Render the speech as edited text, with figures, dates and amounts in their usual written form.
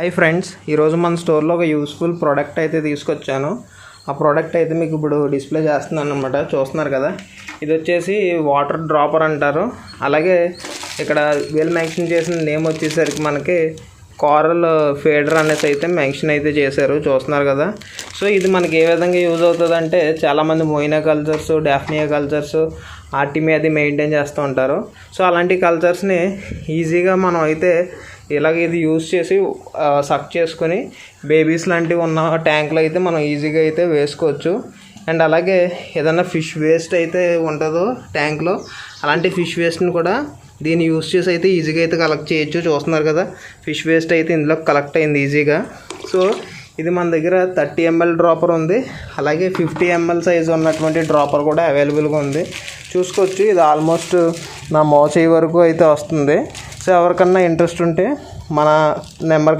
Hi friends, ఈరోజు మన స్టోర్లో ఒక యూస్ఫుల్ ప్రోడక్ట్ అయితే తీసుకొచ్చాను. ఆ ప్రోడక్ట్ అయితే మీకు ఇప్పుడు డిస్ప్లే చేస్తున్నాను అనమాట. చూస్తున్నారు కదా, ఇది వచ్చేసి వాటర్ డ్రాపర్ అంటారు. అలాగే ఇక్కడ వీళ్ళు మెన్షన్ చేసిన నేమ్ వచ్చేసరికి మనకి కోరల్ ఫీడర్ అనేసి అయితే మెన్షన్ అయితే చేశారు. చూస్తున్నారు కదా. సో ఇది మనకి ఏ విధంగా యూజ్ అవుతుంది అంటే, చాలామంది మోయినా కల్చర్స్, డాఫ్నియా కల్చర్స్ ఆర్టిమి అది మెయింటైన్ చేస్తూ ఉంటారు. సో అలాంటి కల్చర్స్ని ఈజీగా మనం అయితే ఇలాగ ఇది యూజ్ చేసి సక్ చేసుకొని బేబీస్ లాంటివి ఉన్న ట్యాంకులో అయితే మనం ఈజీగా అయితే వేసుకోవచ్చు. అండ్ అలాగే ఏదైనా ఫిష్ వేస్ట్ అయితే ఉంటుందో ట్యాంక్లో, అలాంటి ఫిష్ వేస్ట్ని కూడా దీన్ని యూజ్ చేసి అయితే ఈజీగా అయితే కలెక్ట్ చేయొచ్చు. చూస్తున్నారు కదా, ఫిష్ వేస్ట్ అయితే ఇందులో కలెక్ట్ అయింది ఈజీగా. సో ఇది మన దగ్గర 30 ml డ్రాపర్ ఉంది. అలాగే 50 ml సైజ్ ఉన్నటువంటి డ్రాపర్ కూడా అవైలబుల్గా ఉంది. చూసుకోవచ్చు, ఇది ఆల్మోస్ట్ నా మోచేయి వరకు అయితే వస్తుంది. సో ఎవరికన్నా ఇంట్రెస్ట్ ఉంటే మన నెంబర్